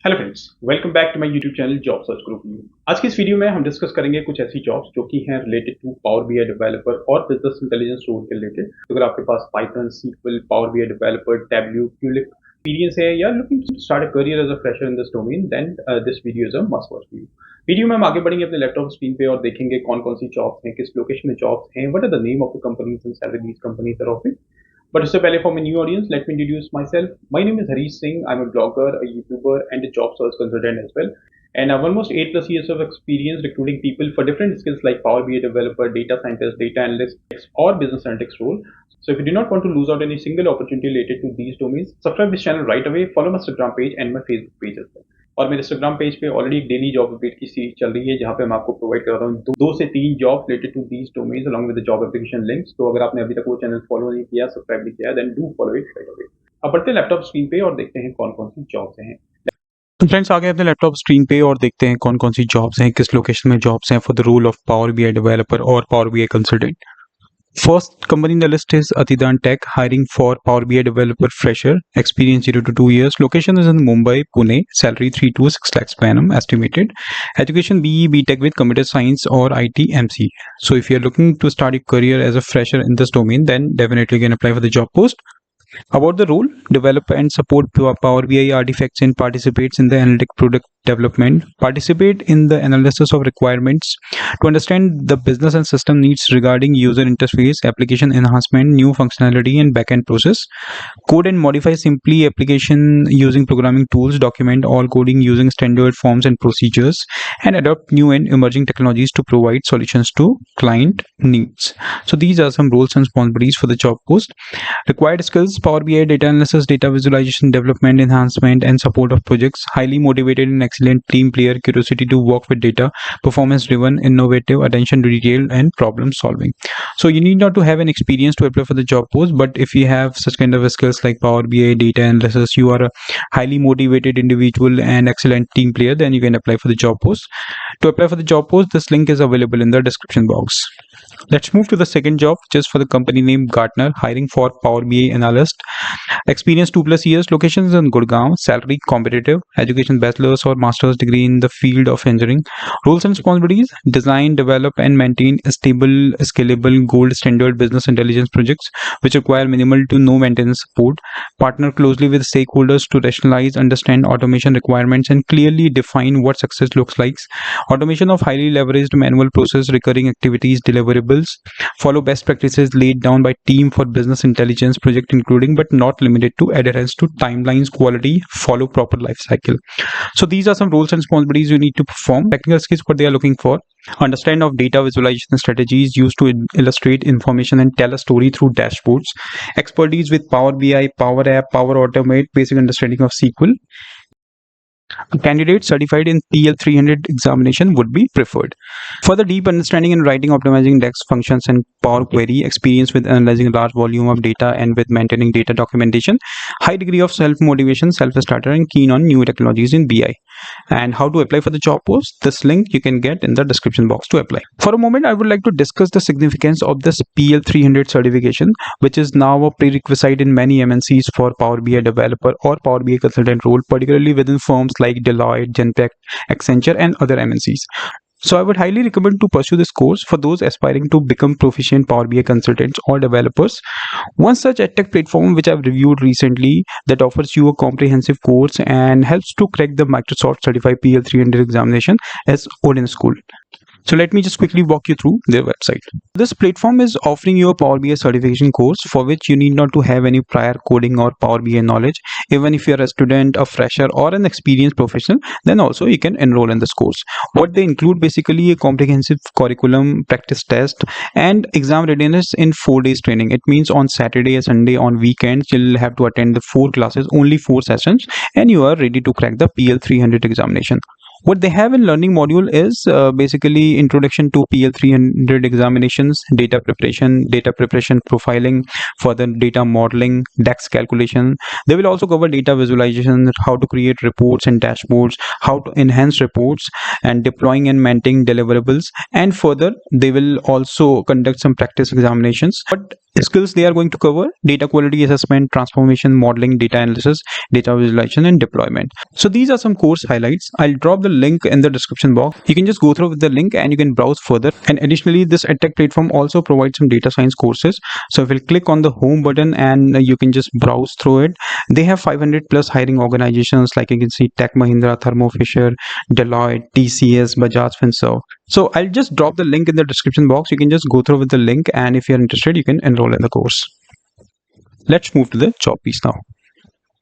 Hello friends, welcome back to my YouTube channel job search group view. आज की इस video में हम डिस्कस करेंगे कुछ ऐसी जॉब्स जो कि हैं related to power BI developer और बिजनेस इंटेलिजेंस रोल के रिलेटेड। तो अगर आपके पास Python, SQL, power BI developer, Tableau, Qlik experience है या looking to start a career as a fresher in this domain, then this video is a must watch view. Video में हम आगे बढ़ेंगे अपने लैपटॉप स्क्रीन पे और देखेंगे कौन कौन सी जॉब्स हैं, किस लोकेशन में जॉब्स हैं, what are the name of the companies and salary these companies are offering. But उससे पहले for my new audience, let me introduce myself. My name is Harish Singh. I'm a blogger, a YouTuber, and a job search consultant as well. And I've almost 8+ years of experience recruiting people for different skills like Power BI developer, data scientist, data analyst, or business analytics role. So if you do not want to lose out any single opportunity related to these domains, subscribe this channel right away. Follow my Instagram page and my Facebook page as well. और मेरे Instagram page पे already एक daily job update की series चल रही है जहां पे मैं आपको प्रोवाइड कर रहा हूँ 2 से 3 job related to these domains along with the job application links. तो अगर आपने अभी तक वो चैनल फॉलो नहीं किया, सब्सक्राइब नहीं किया, then do follow it right away. अब बढ़ते हैं लैपटॉप स्क्रीन पे और देखते हैं कौन कौन सी जॉब्स हैं। तो फ्रेंड्स, आ गए अपने लैपटॉप स्क्रीन पे और देखते हैं कौन कौन सी जॉब्स हैं, किस लोकेशन में जॉब्स हैं for the role of power BI developer और power BI consultant. First company in the list is ATIDANTECH, hiring for Power BI developer fresher, experience 0 to 2 years. Location is in Mumbai, Pune, salary 3 to 6 lakhs per annum estimated. Education BE, BTech with computer science or IT MC. So if you're looking to start your career as a fresher in this domain, then definitely you can apply for the job post. About the role, develop and support Power BI artifacts and participates in the analytic product development, participate in the analysis of requirements to understand the business and system needs regarding user interface, application enhancement, new functionality and backend process, code and modify simply application using programming tools, document all coding using standard forms and procedures, and adopt new and emerging technologies to provide solutions to client needs. So these are some roles and responsibilities for the job post. Required skills: Power BI, data analysis, data visualization, development, enhancement, and support of projects. Highly motivated and excellent team player, curiosity to work with data, performance driven, innovative, attention to detail, and problem solving. So you need not to have an experience to apply for the job post, but if you have such kind of skills like Power BI, data analysis, you are a highly motivated individual and excellent team player, then you can apply for the job post. To apply for the job post, this link is available in the description box. Let's move to the second job, which is for the company name GARTNER, hiring for Power BI analyst. Experience 2+ years. Location is in Gurgaon. Salary competitive. Education bachelor's or master's degree in the field of engineering. Roles and responsibilities: design, develop, and maintain stable, scalable, gold standard business intelligence projects which require minimal to no maintenance support. Partner closely with stakeholders to rationalize, understand automation requirements, and clearly define what success looks like. Automation of highly leveraged manual process, recurring activities, deliverables. Follow best practices laid down by team for business intelligence project, including but not limited to adherence to timelines, quality, follow proper life cycle. So these are some roles and responsibilities you need to perform. Technical skills, what they are looking for: understand of data visualization strategies used to illustrate information and tell a story through dashboards. Expertise with Power BI, Power App, Power Automate, basic understanding of SQL. A candidate certified in PL300 examination would be preferred. Further deep understanding in writing, optimizing DAX functions and Power Query, experience with analyzing a large volume of data and with maintaining data documentation, high degree of self-motivation, self-starter, and keen on new technologies in BI. And how to apply for the job post? This link you can get in the description box to apply. For a moment, I would like to discuss the significance of this PL300 certification, which is now a prerequisite in many MNCs for Power BI developer or Power BI consultant role, particularly within firms like Deloitte, Genpact, Accenture, and other MNCs. So I would highly recommend to pursue this course for those aspiring to become proficient Power BI consultants or developers. One such edtech platform which I've reviewed recently that offers you a comprehensive course and helps to crack the Microsoft Certified PL300 examination is Odin School. So let me just quickly walk you through their website. This platform is offering you a Power BI certification course for which you need not to have any prior coding or Power BI knowledge. Even if you're a student, a fresher, or an experienced professional, then also you can enroll in this course. What they include basically a comprehensive curriculum, practice test, and exam readiness in 4 days training. It means on Saturday and Sunday, on weekends, you'll have to attend the 4 classes, only 4 sessions, and you are ready to crack the PL300 examination. What they have in learning module is basically introduction to PL300 examinations, data preparation profiling, further data modeling, DAX calculation. They will also cover data visualization, how to create reports and dashboards, how to enhance reports, and deploying and maintaining deliverables. And further, they will also conduct some practice examinations. But Skills they are going to cover: data quality assessment, transformation, modeling, data analysis, data visualization, and deployment. So these are some course highlights. I'll drop the link in the description box. You can just go through with the link and you can browse further. And additionally, this EdTech platform also provides some data science courses. So if you click on the home button and you can just browse through it, they have 500 plus hiring organizations, like you can see Tech Mahindra, Thermo Fisher, Deloitte, TCS, Bajaj Finserv. So I'll just drop the link in the description box. You can just go through with the link, and if you're interested, you can enroll in the course. Let's move to the job piece now.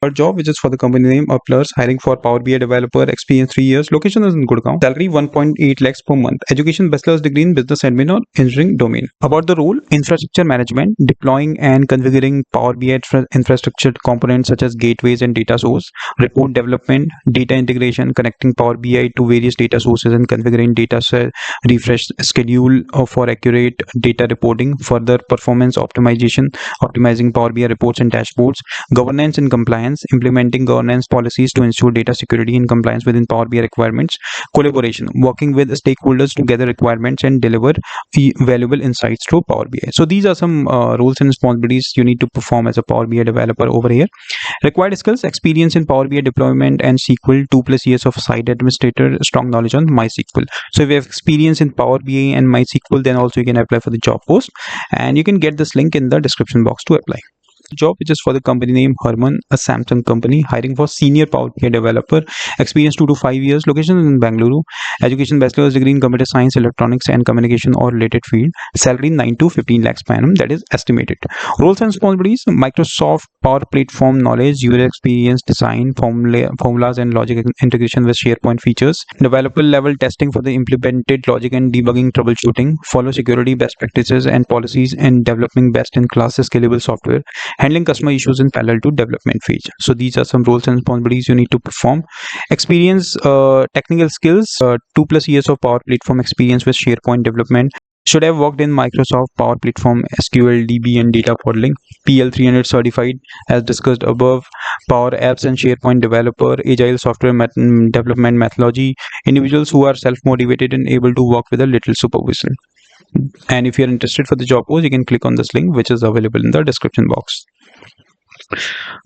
Our job, which is for the company name UPLERS, hiring for Power BI developer, experience 3 years, location is in Gurgaon, salary 1.8 lakhs per month, education bachelor's degree in business admin or engineering domain. About the role: infrastructure management, deploying and configuring Power BI infrastructure components such as gateways and data source, report development, data integration, connecting Power BI to various data sources and configuring data set refresh schedule for accurate data reporting, further performance optimization, optimizing Power BI reports and dashboards, governance and compliance, implementing governance policies to ensure data security and compliance within Power BI requirements, collaboration, working with stakeholders to gather requirements and deliver valuable insights through Power BI. So these are some roles and responsibilities you need to perform as a Power BI developer over here. Required skills: experience in Power BI deployment and SQL, 2+ years of site administrator, strong knowledge on MySQL. So if you have experience in Power BI and MySQL, then also you can apply for the job post, and you can get this link in the description box to apply. Job, which is for the company name Harman, a Samsung company, hiring for senior Power BI developer, experience 2 to 5 years, location is in Bangalore, education bachelor's degree in computer science, electronics and communication or related field, salary 9 to 15 lakhs per annum, that is estimated. Roles and responsibilities: Microsoft Power Platform knowledge, user experience, design, formulas and logic integration with SharePoint features, developer level testing for the implemented logic and debugging troubleshooting, follow security best practices and policies and developing best in class scalable software, handling customer issues in parallel to development phase. So these are some roles and responsibilities you need to perform. Experience, technical skills, 2+ years of Power Platform experience with SharePoint development, should have worked in Microsoft Power Platform, SQL, DB and data modeling, PL300 certified as discussed above, Power Apps and SharePoint developer, agile software development methodology, individuals who are self-motivated and able to work with a little supervision. And if you're interested for the job post, you can click on this link, which is available in the description box.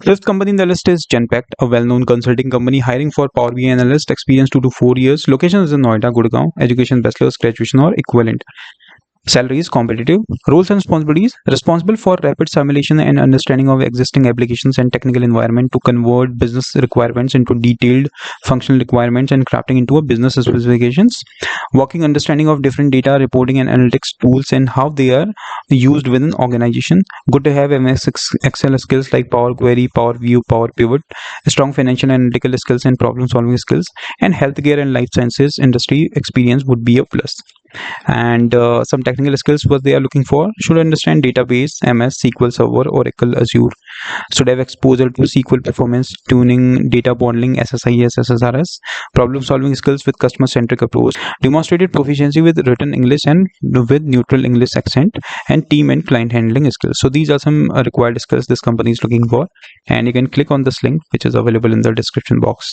Fifth company in the list is Genpact, a well-known consulting company, hiring for Power BI analyst, experience 2 to 4 years, location is in Noida, Gurgaon, education bachelor's, graduation or equivalent. Salary is competitive. Roles and responsibilities: responsible for rapid simulation and understanding of existing applications and technical environment to convert business requirements into detailed functional requirements and crafting into a business specifications. Working understanding of different data reporting and analytics tools and how they are used within organization. Good to have MS Excel skills like Power Query, Power View, Power Pivot. Strong financial and analytical skills and problem solving skills. And healthcare and life sciences industry experience would be a plus. And some technical skills what they are looking for: should understand database, MS, SQL Server, Oracle, Azure, should have exposure to SQL performance tuning, data modeling, SSIS, SSRS, problem solving skills with customer centric approach, demonstrated proficiency with written English and with neutral English accent, and team and client handling skills. So these are some required skills this company is looking for, and you can click on this link which is available in the description box.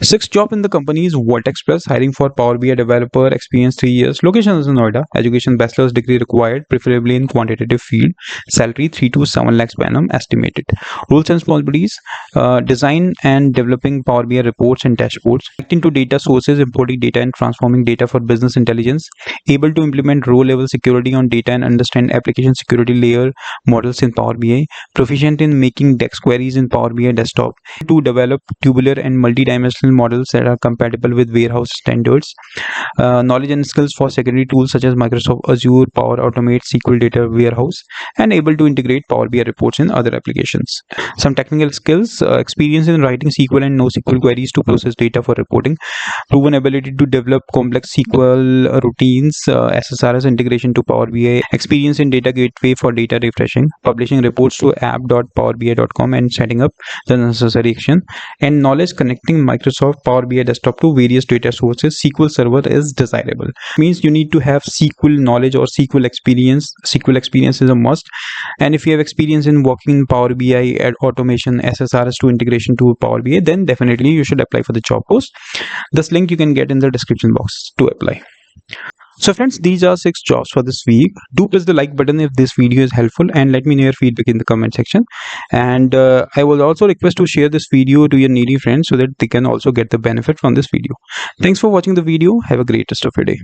Sixth job in the company is Vertex Plus, hiring for Power BI developer, experience 3 years, location is in Noida, education bachelor's degree required, preferably in quantitative field, salary 3 to 7 lakhs per annum estimated. Roles and responsibilities: design and developing Power BI reports and dashboards, connecting to data sources, importing data and transforming data for business intelligence, able to implement row level security on data and understand application security layer models in Power BI, proficient in making DEX queries in Power BI desktop, to develop tubular and multi-dimensional models that are compatible with warehouse standards, knowledge and skills for security tools such as Microsoft Azure, Power Automate, SQL Data Warehouse, and able to integrate Power BI reports in other applications. Some technical skills: experience in writing SQL and NoSQL queries to process data for reporting, proven ability to develop complex SQL routines, SSRS integration to Power BI, experience in data gateway for data refreshing, publishing reports to app.powerbi.com and setting up the necessary action, and knowledge connecting Microsoft Power BI desktop to various data sources. SQL Server is desirable. Means you need to have SQL knowledge or SQL experience. SQL experience is a must. And if you have experience in working in Power BI at automation, SSRS to integration to Power BI, then definitely you should apply for the job post. This link you can get in the description box to apply. So friends, these are 6 jobs for this week. Do press the like button if this video is helpful, and let me know your feedback in the comment section. And I will also request to share this video to your needy friends so that they can also get the benefit from this video. Thanks for watching the video. Have a great rest of your day.